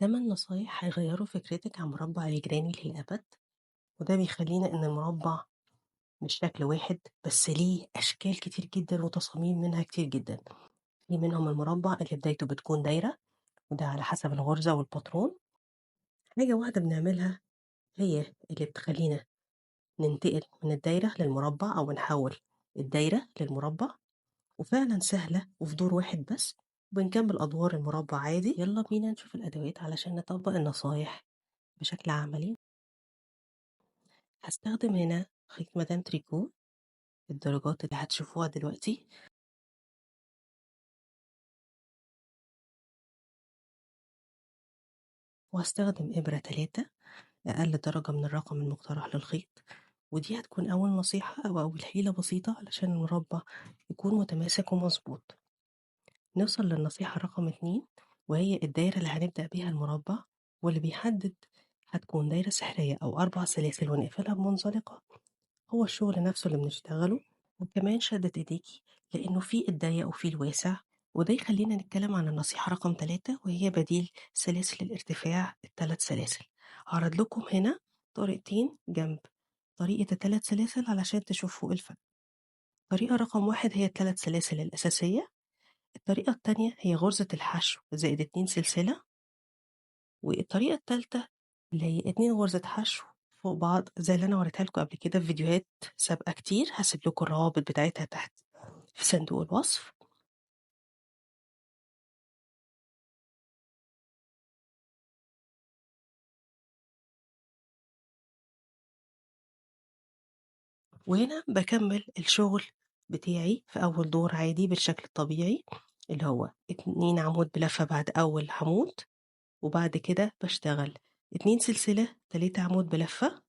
8 نصايح هيغيّروا فكرتِك عن مربع الجيراني للأبد، وده بيخلّينا إن المربع مش شكل واحد، بس ليه أشكال كتير جدًا وتصاميم منها كتير جدًا. في منهم المربع اللي بدايته بتكون دايرة، وده على حسب الغرزة والباترون. حاجة واحدة بنعملها هي اللي بتخلّينا ننتقل من الدايرة للمربع أو نحوّل الدايرة للمربع، وفعلًا سهلة وفي دور واحد بس، وبنكمّل أدوار المربع عادي. يالّا بينا نشوف الأدوات علشان نطبّق النصايح بشكل عملي. هاستخدم هنا خيط مدام تريكو الدرجات اللي هتشوفوها دلوقتي، وهاستخدم إبرة 3 أقل درجة من الرقم المقترح للخيط، ودي هتكون أول نصيحة أو أول حيلة بسيطة علشان المربع يكون متماسك ومظبوط. نوصل للنصيحة رقم 2، وهي الدايرة اللي هنبدأ بيها المربع، واللي بيحدد هتكون دايرة سحرية أو 4 سلاسل ونقفلها بمنزلقة. هو الشغل نفسه اللي بنشتغله، وكمان شدة ايديكي لأنه في الضيق وفي الواسع. وده يخلينا نتكلم عن النصيحة رقم 3، وهي بديل سلاسل الارتفاع ال3 سلاسل. هعرض لكم هنا طريقتين جنب طريقة ال3 سلاسل علشان تشوفوا الفرق. طريقة رقم 1 هي ال3 سلاسل الأساسية. الطريقة التانية هي غرزة الحشو زائد 2 سلسلة. والطريقة التالتة اللي هي 2 غرزة حشو فوق بعض زي اللي أنا وريتها لكم قبل كده في فيديوهات سابقة كتير، هاسيب لكم الروابط بتاعتها تحت في صندوق الوصف. وهنا باكمّل الشغل بتاعي في أول دور عادي بالشكل الطبيعي، اللي هو 2 عمود بلفة بعد أول عمود، وبعد كده باشتغل 2 سلسلة، 3 عمود بلفة،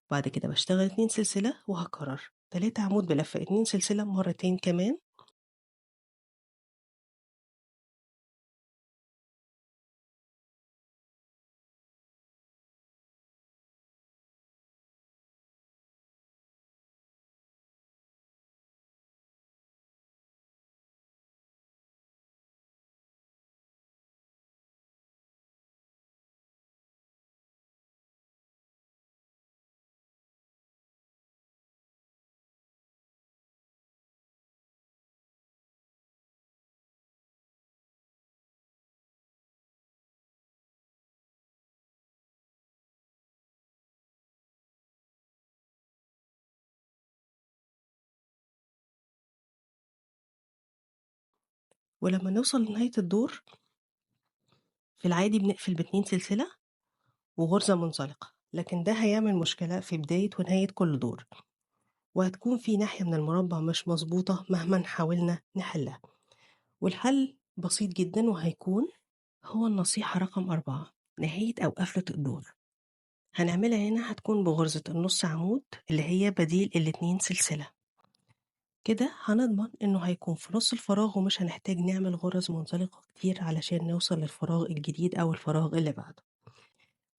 وبعد كده باشتغل 2 سلسلة وهاكرر 3 عمود بلفة، 2 سلسلة مرتين كمان. ولمّا نوصل لنهاية الدور في العادي بنقفل ب2 سلسلة وغرزة منزلقة، لكن ده هيعمل مشكلة في بداية ونهاية كل دور، وهتكون في ناحية من المربع مش مضبوطة مهمًا حاولنا نحلها. والحل بسيط جدًا وهيكون هو النصيحة رقم 4، نهاية أو قفلة الدور. هنعملها هنا هتكون بغرزة النُص عمود اللي هي بديل ال2 سلسلة. كده هنضمن إنه هيكون في نُص الفراغ ومش هنحتاج نعمل غرز منزلقة كتير علشان نوصل للفراغ الجديد أو الفراغ اللي بعده.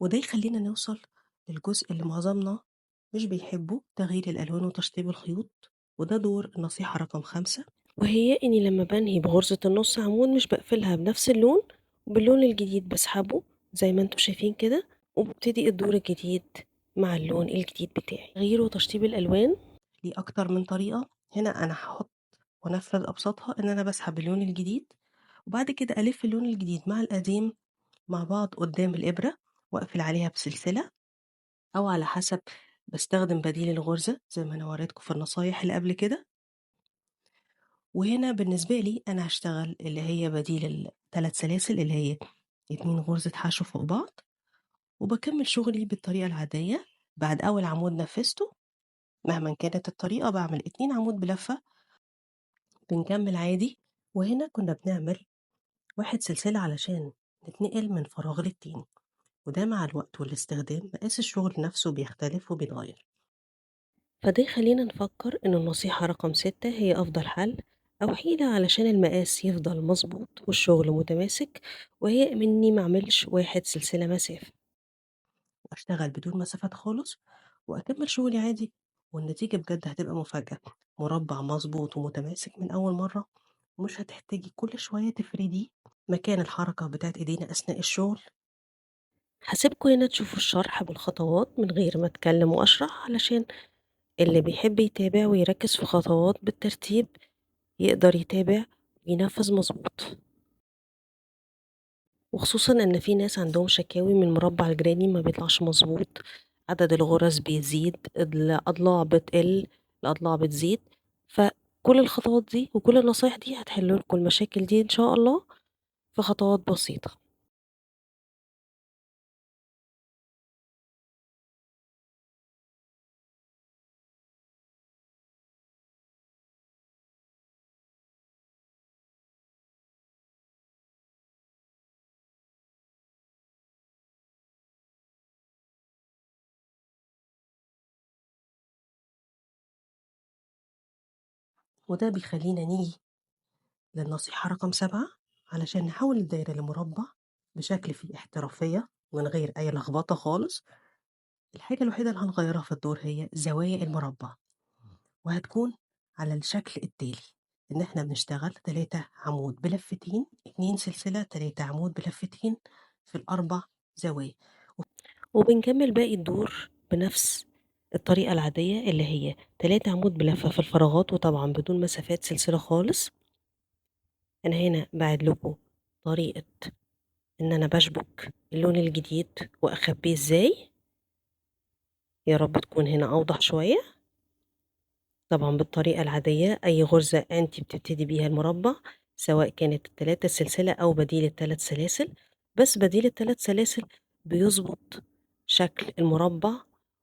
وده يخلّينا نوصل للجزء اللي معظمنا مش بيحبه، تغيير الألوان وتشطيب الخيوط، وده دور النصيحة رقم 5، وهي إني لمّا بانهي بغرزة النُص عمود مش باقفلها بنفس اللون، وباللون الجديد باسحبه زي ما أنتم شايفين كده، وبابتدي الدور الجديد مع اللون الجديد بتاعي. تغيير وتشطيب الألوان ليه أكتر من طريقة، هنا أنا هاحط وأنفّذ أبسطها إن أنا باسحب اللون الجديد، وبعد كده ألِف اللون الجديد مع القديم مع بعض قدّام الإبرة، وأقفل عليها بسلسلة، أو على حسب باستخدم بديل الغرزة زي ما أنا وريتكم في النصايح اللي قبل كده. وهنا بالنسبة لي أنا هاشتغل اللي هي بديل ال3 سلاسل اللي هي 2 غرزة حشو فوق بعض، وباكمّل شغلي بالطريقة العادية. بعد أول عمود نفّذته مهمًا كانت الطريقة باعمل 2 عمود بلفة، بنكمّل عادي. وهنا كنا بنعمل 1 سلسلة علشان نتنقل من فراغ للتاني، وده مع الوقت والاستخدام مقاس الشغل نفسه بيختلف وبيتغير. فده يخلّينا نفكّر إن النصيحة رقم 6 هي أفضل حل أو حيلة علشان المقاس يفضل مضبوط والشغل متماسك، وهي إني ما أعملش 1 سلسلة مسافة، وأشتغل بدون مسافات خالص وأكمّل شغلي عادي، والنتيجة بجد هتبقى مفاجأة، مربع مضبوط ومتماسك من أول مرّة، ومش هتحتاجي كل شوية تفرديه مكان الحركة بتاعة إيدينا أثناء الشغل. هسيبكم هنا تشوفوا الشرح بالخطوات من غير ما اتكلم واشرح، علشان اللي بيحب يتابع ويركز في خطوات بالترتيب يقدر يتابع وينفذ مظبوط. وخصوصا ان في ناس عندهم شكاوي من المربع الجراني ما بيطلعش مظبوط، عدد الغرز بيزيد، الاضلاع بتقل، الاضلاع بتزيد. فكل الخطوات دي وكل النصايح دي هتحل لكم المشاكل دي ان شاء الله في خطوات بسيطة. وده بيخلينا نيجي للنصيحة رقم 7، علشان نحول الدايرة لمربع بشكل فيه احترافية من غير أي لخبطة خالص. الحاجة الوحيدة اللي هنغيرها في الدور هي زوايا المربع، وهتكون على الشكل التالي: إن إحنا بنشتغل 3 عمود بلفتين، 2 سلسلة، 3 عمود بلفتين في الأربع زوايا، وبنكمل باقي الدور بنفس الطريقة العادية اللي هي 3 عمود بلفة في الفراغات، وطبعا بدون مسافات سلسلة خالص. أنا هنا بعد لكم طريقة إن أنا بشبك اللون الجديد وأخبيه إزاي، يا رب تكون هنا أوضح شوية. طبعا بالطريقة العادية أي غرزة أنت بتبتدي بيها المربع، سواء كانت ال3 سلسلة أو بديل ال3 سلاسل، بس بديل ال3 سلاسل بيظبط شكل المربع،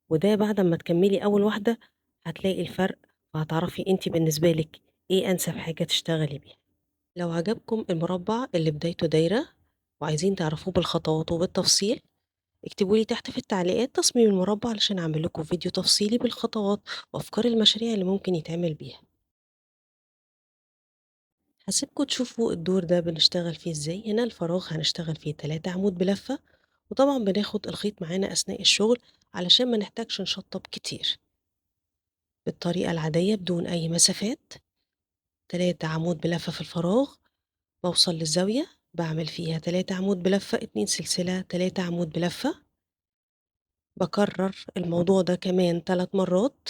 وده بعد ما تكملي أول واحدة هتلاقي الفرق، وهتعرفي أنت بالنسبة لك إيه أنسب حاجة تشتغلي بيها. لو عجبكم المربع اللي بدايته دايرة وعايزين تعرفوه بالخطوات وبالتفصيل، اكتبوا لي تحت في التعليقات تصميم المربع علشان اعمل لكم فيديو تفصيلي بالخطوات وافكار المشاريع اللي ممكن يتعمل بيها. هسيبكم تشوفوا الدور ده بنشتغل فيه ازاي. هنا الفراغ هنشتغل فيه 3 عمود بلفة، وطبعا بناخد الخيط معانا اثناء الشغل علشان ما نحتاجش نشطب كتير. بالطريقة العادية بدون اي مسافات، 3 عمود بلفة في الفراغ، بوصل للزاوية بعمل فيها 3 عمود بلفة، 2 سلسلة، 3 عمود بلفة. بكرر الموضوع ده كمان 3 مرات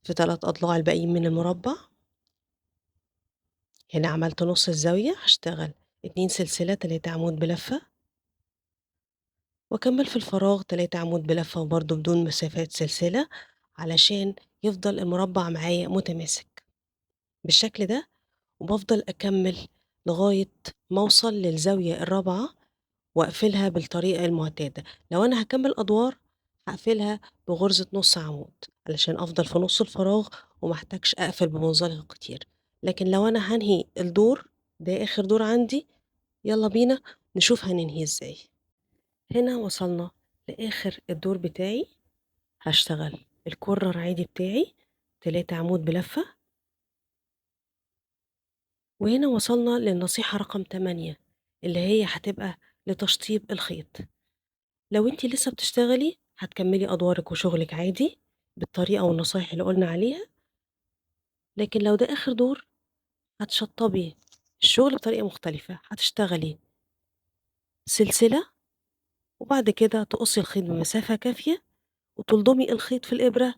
في 3 أضلاع الباقيين من المربع. هنا عملت نص الزاوية، هشتغل 2 سلسلة، 3 عمود بلفة، واكمل في الفراغ 3 عمود بلفة وبرضه بدون مسافات سلسلة، علشان يفضل المربع معايا متماسك بالشكل ده. وبفضل أكمل لغاية ما أوصل للزاوية الرابعة وأقفلها بالطريقة المعتادة. لو أنا هكمل أدوار هقفلها بغرزة نص عمود علشان أفضل في نص الفراغ ومحتاجش أقفل بمنزلق كتير. لكن لو أنا هنهي الدور ده آخر دور عندي، يلا بينا نشوف هننهي ازاي. هنا وصلنا لآخر الدور بتاعي، هشتغل الكرة العادي بتاعي 3 عمود بلفة. وهنا وصلنا للنصيحة رقم 8 اللي هي هتبقى لتشطيب الخيط. لو انتي لسه بتشتغلي هتكملي أدوارك وشغلك عادي بالطريقة والنصايح اللي قلنا عليها، لكن لو ده آخر دور هتشطبي الشغل بطريقة مختلفة. هتشتغلي سلسلة، وبعد كده تقصي الخيط بمسافة كافية وتلضمي الخيط في الإبرة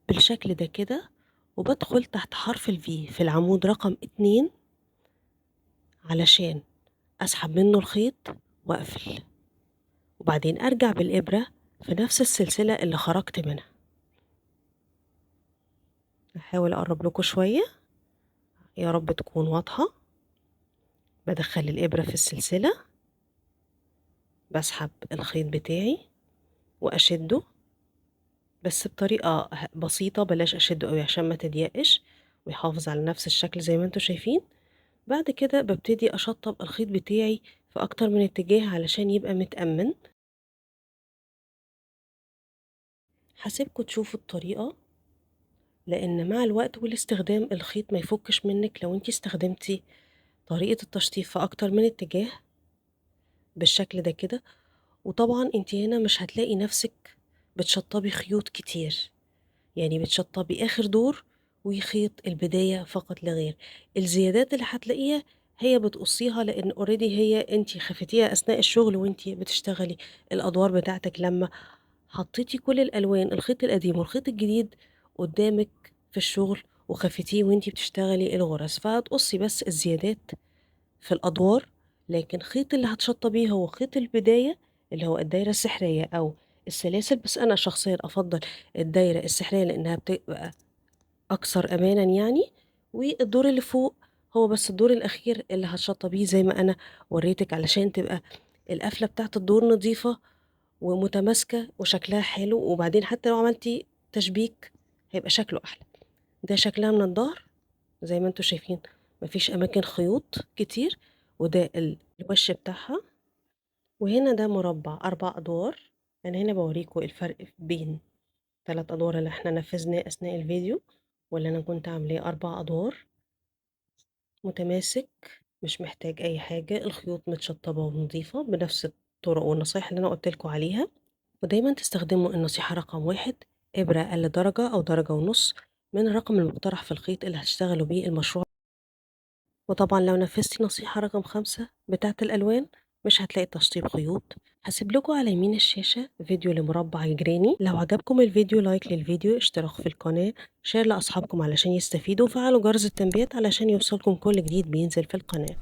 بالشكل ده كده، وبدخل تحت حرف الفي في العمود رقم 2 علشان أسحب منه الخيط وأقفل، وبعدين أرجع بالإبرة في نفس السلسلة اللي خرجت منها. أحاول أقرب لكم شوية يا رب تكون واضحة. بدخل الإبرة في السلسلة، بسحب الخيط بتاعي وأشده، بس بطريقة بسيطة، بلاش أشده قوي عشان ما تضيقش ويحافظ على نفس الشكل زي ما انتوا شايفين. بعد كده ببتدي أشطب الخيط بتاعي في أكتر من اتجاه علشان يبقى متأمن. هسيبكوا تشوفوا الطريقة، لأن مع الوقت والاستخدام الخيط ما يفكش منك لو انتي استخدمتي طريقة التشطيب في أكتر من اتجاه بالشكل ده كده. وطبعا انتي هنا مش هتلاقي نفسك بتشطبي خيوط كتير، يعني بتشطبي آخر دور وخيط البداية فقط لا غير. الزيادات اللي هتلاقيها هي بتقصيها لأن already هي أنتِ خفتيها أثناء الشغل وأنتِ بتشتغلي الأدوار بتاعتِك لمّا حطيتِ كل الألوان الخيط القديم والخيط الجديد قدّامِك في الشغل وخفتيه وأنتِ بتشتغلي الغرز، فهتقصي بس الزيادات في الأدوار، لكن خيط اللي هتشطّبيه هو خيط البداية اللي هو الدايرة السحرية أو السلاسل، بس أنا شخصيًا أفضّل الدايرة السحرية لإنها بتبقى أكثر أمانًا يعني، والدور اللي فوق هو بس الدور الأخير اللي هتشطّبيه زي ما أنا ورّيتِك علشان تبقى القفلة بتاعة الدور نضيفة ومتماسكة وشكلها حلو، وبعدين حتى لو عملتِ تشبيك هيبقى شكله أحلى. ده شكلها من الضهر زي ما أنتم شايفين ما فيش أماكن خيوط كتير، وده الوش بتاعها، وهنا ده مربع 4 أدوار. أنا هنا باوريكم الفرق بين 3 أدوار اللي إحنا نفذناه أثناء الفيديو واللي أنا كنت عاملاه 4 أدوار. متماسك مش محتاج أي حاجة، الخيوط متشطبة ونضيفة بنفس الطرق والنصايح اللي أنا قلت لكم عليها. ودايما تستخدموا النصيحة رقم 1 إبرة أقل درجة أو درجة ونص من الرقم المقترح في الخيط اللي هتشتغلوا بيه المشروع. وطبعا لو نفذتي نصيحة رقم 5 بتاعة الألوان مش هتلاقي تشطيب خيوط. هسيب لكم على يمين الشاشة فيديو لمربع الجراني. لو عجبكم الفيديو لايك للفيديو، اشتراك في القناة، شير لأصحابكم علشان يستفيدوا، وفعلوا جرس التنبيهات علشان يوصلكم كل جديد بينزل في القناة.